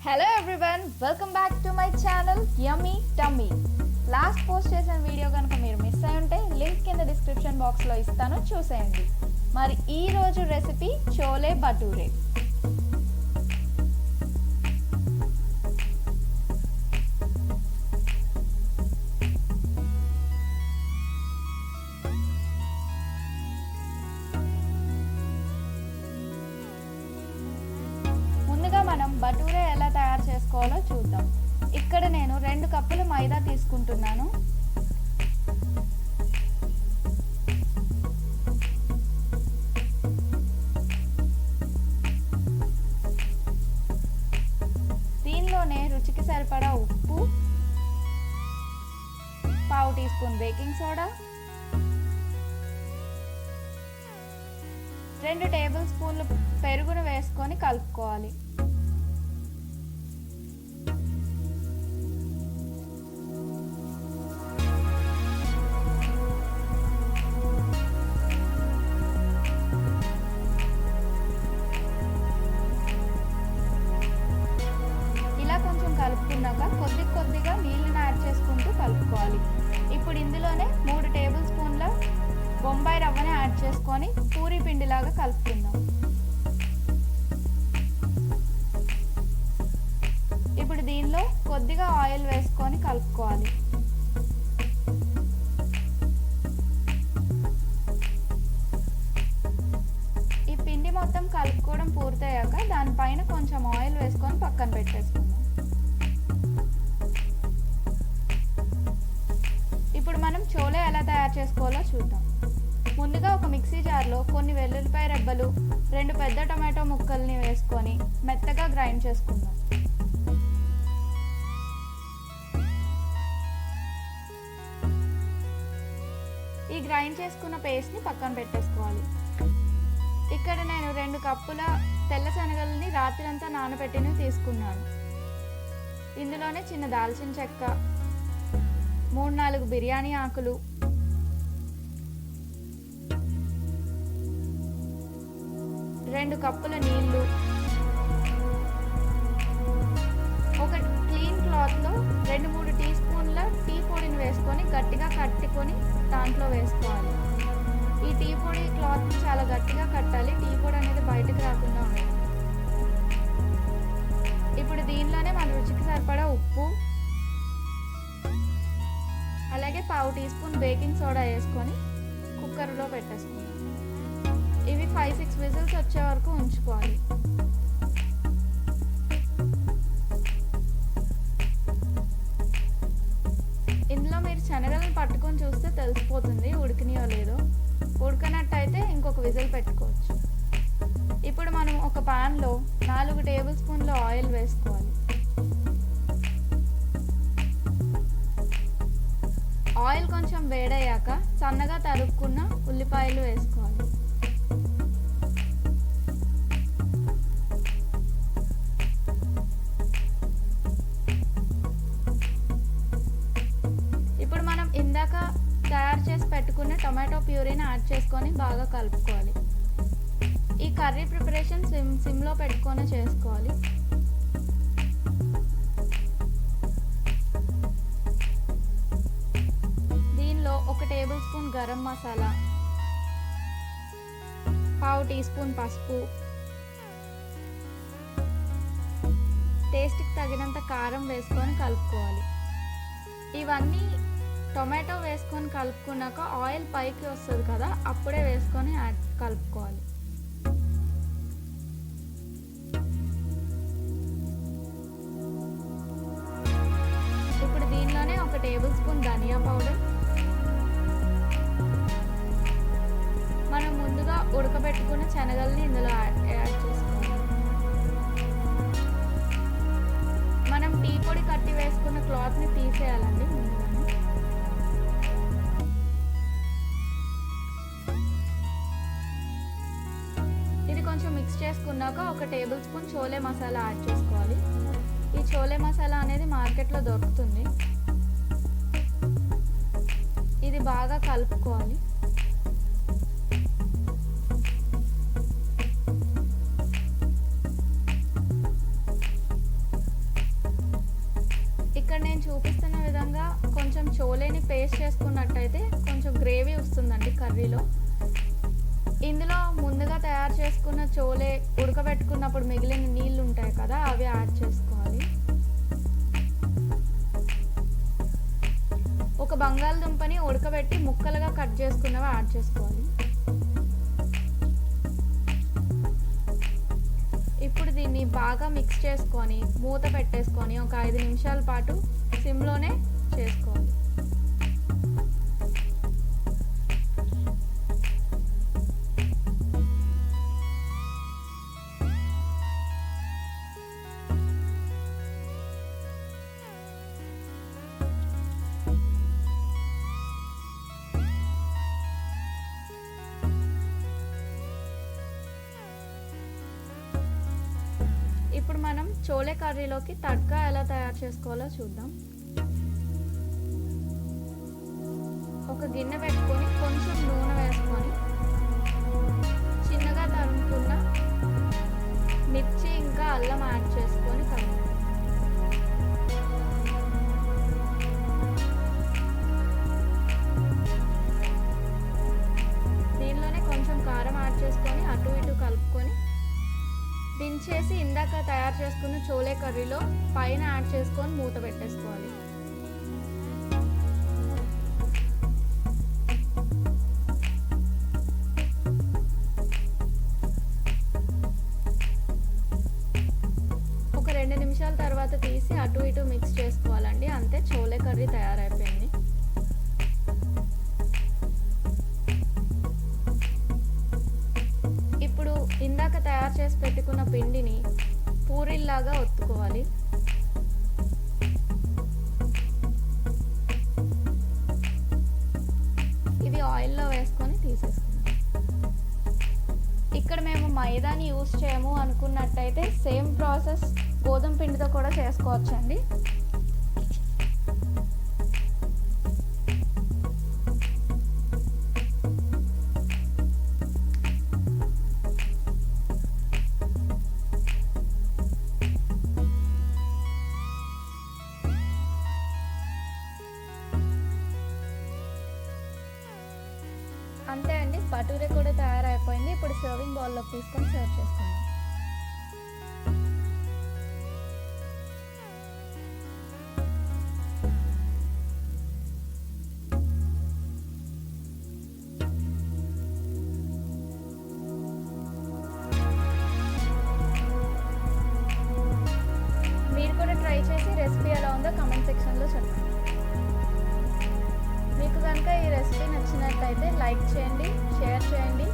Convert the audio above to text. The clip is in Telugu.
Hello everyone, welcome back to my channel Yummy Tummy. Last post చేసిన వీడియో కనుక మీరు మిస్ అయి ఉంటే లింక్ కింద డిస్క్రిప్షన్ బాక్స్లో ఇస్తాను, చూసేయండి. మరి ఈ రోజు రెసిపీ చోలే భటూరే. ముందుగా మనం భటూరే ఎలా తయారు చేసుకోవాలో చూద్దాం. ఇక్కడ నేను 2 కప్పులు మైదా తీసుకుంటున్నాను. దీనిలోనే రుచికి సరిపడా ఉప్పు, పావు టీ స్పూన్ బేకింగ్ సోడా, 2 టేబుల్ స్పూన్లు పెరుగును వేసుకొని కలుపుకోవాలి. కలుపుకున్నాక కొద్దిగా నీళ్ళని యాడ్ చేసుకుంటూ కలుపుకోవాలి. ఇప్పుడు ఇందులోనే 3 టేబుల్ స్పూన్ల బొంబాయి రవ్వని యాడ్ చేసుకొని పూరీ పిండిలాగా కలుపుకుందాం. ఇప్పుడు దీనిలో కొద్దిగా ఆయిల్ వేసుకొని కలుపుకోవాలి. ఈ పిండి మొత్తం కలుపుకోవడం పూర్తయ్యాక దానిపైన కొంచెం ఆయిల్ వేసుకొని పక్కన పెట్టేసుకుందాం. ఇప్పుడు మనం చోలే ఎలా తయారు చేసుకోవాలో చూద్దాం. ముందుగా ఒక మిక్సీ జార్లో కొన్ని వెల్లుల్లిపాయ రెబ్బలు, 2 పెద్ద టొమాటో ముక్కల్ని వేసుకొని మెత్తగా గ్రైండ్ చేసుకుందాం. ఈ గ్రైండ్ చేసుకున్న పేస్ట్ని పక్కన పెట్టేసుకోవాలి. ఇక్కడ నేను 2 కప్పుల తెల్ల శనగలని రాత్రంతా నానబెట్టినవి తీసుకున్నాను. ఇందులోనే చిన్న దాల్చిన చెక్క, 3-4 బిర్యానీ ఆకులు, 2 కప్పుల నీళ్లు, ఒక క్లీన్ క్లాత్లో 2-3 టీ స్పూన్ల టీ పొడిని వేసుకొని గట్టిగా కట్టుకొని దాంట్లో వేసుకోవాలి. ఈ టీ పొడి క్లాత్ని చాలా గట్టిగా కట్టాలి, టీ పొడి అనేది బయటకు రాకుండా ఉండాలి. ఇప్పుడు దీనిలోనే మన రుచికి సరిపడా ఉప్పు, అలాగే పావు టీ స్పూన్ బేకింగ్ సోడా వేసుకొని కుక్కర్లో పెట్టేసుకుందాం. ఇవి 5-6 విజిల్స్ వచ్చే వరకు ఉంచుకోవాలి. ఇందులో మీరు శనగలను పట్టుకొని చూస్తే తెలిసిపోతుంది ఉడికినాయో లేదో. ఉడకనట్టయితే ఇంకొక విజిల్ పెట్టుకోవచ్చు. ఇప్పుడు మనం ఒక పాన్లో 4 టేబుల్ స్పూన్ల ఆయిల్ వేసుకోవాలి. ఆయిల్ కొంచెం వేడయ్యాక సన్నగా తరుక్కున్న ఉల్లిపాయలు వేసుకోవాలి. ఇప్పుడు మనం ఇందాక తయారు చేసి పెట్టుకున్న టొమాటో ప్యూరీని యాడ్ చేసుకొని బాగా కలుపుకోవాలి. ఈ కర్రీ ప్రిపరేషన్ సిమ్లో పెట్టుకొని చేసుకోవాలి. దీనిలో 1 టేబుల్ స్పూన్ గరం మసాలా, పావు టీ స్పూన్ పసుపు, టేస్ట్కి తగినంత కారం వేసుకొని కలుపుకోవాలి. ఇవన్నీ టొమాటో వేసుకొని కలుపుకున్నాక ఆయిల్ పైకి వస్తుంది కదా, అప్పుడే వేసుకొని కలుపుకోవాలి. ఇప్పుడు దీనిలోనే 1 టేబుల్ స్పూన్ ధనియా పౌడర్, మనం ముందుగా ఉడకబెట్టుకున్న శనగల్ని ఇందులో యాడ్ చేసుకోవాలి. మనం టీ పొడి కట్టి వేసుకున్న క్లాత్ని తీసేయాలండి ముందుగానే. ఇది కొంచెం మిక్స్ చేసుకున్నాక 1 table spoon chole masala add చేసుకోవాలి. ఈ చోలే మసాలా అనేది మార్కెట్లో దొరుకుతుంది. ఇది బాగా కలుపుకోవాలి. పేస్ట్ చేసుకున్నట్టయితే కొంచెం గ్రేవీ వస్తుందండి కర్రీలో. ఇందులో ముందుగా తయారు చేసుకున్న చోలే ఉడకబెట్టుకున్నప్పుడు మిగిలిన నీళ్ళు ఉంటాయి కదా, అవి యాడ్ చేసుకోవాలి. ఒక బంగాళదుంపని ఉడకబెట్టి ముక్కలుగా కట్ చేసుకున్నవి యాడ్ చేసుకోవాలి. ఇప్పుడు దీన్ని బాగా మిక్స్ చేసుకొని మూత పెట్టేసుకొని ఒక 5 నిమిషాల పాటు సిమ్లోనే చేసుకోవాలి. ఇప్పుడు మనం చోలే కర్రీలోకి తడ్కా ఎలా తయారు చేసుకోవాలో చూద్దాం. ఒక గిన్నె పెట్టుకొని కొంచెం నూనె వేసుకొని చిన్నగా తరుముకున్న మిర్చి ఇంకా అల్లం యాడ్ చేసుకొని కలుపుకోవాలి. దీనిలోనే కొంచెం కారం యాడ్ చేసుకొని అటు ఇటు కలుపుకొని దించేసి ఇందాక తయారు చేసుకున్న చోలే కర్రీలో పైన యాడ్ చేసుకొని మూత పెట్టేసుకోవాలి. ఒక 2 నిమిషాల తర్వాత తీసి అటు ఇటు మిక్స్ చేసుకోవాలండి. అంతే, చోలే కర్రీ తయారైపోయింది. ఇప్పుడు ఇందాక తయారు చేసి పెట్టుకున్న పిండిని పూరీల్లాగా ఒత్తుకోవాలి. ఇవి ఆయిల్లో వేసుకొని తీసేసుకుందాం. ఇక్కడ మేము మైదాని యూస్ చేయము అనుకున్నట్టయితే సేమ్ ప్రాసెస్ గోధుమ పిండితో కూడా చేసుకోవచ్చండి. అంతే అండి, భటూరే కూడా తయారైపోయింది. ఇప్పుడు సర్వింగ్ బౌల్లోకి తీసుకొని సర్వ్ చేసుకుందాం. మీరు కూడా ట్రై చేసి రెసిపీ ఎలా ఉందో కామెంట్ సెక్షన్లో చెప్పండి. మీకు కనుక ఈ రెసిపీ నచ్చినట్లయితే లైక్ చేయండి, షేర్ చేయండి,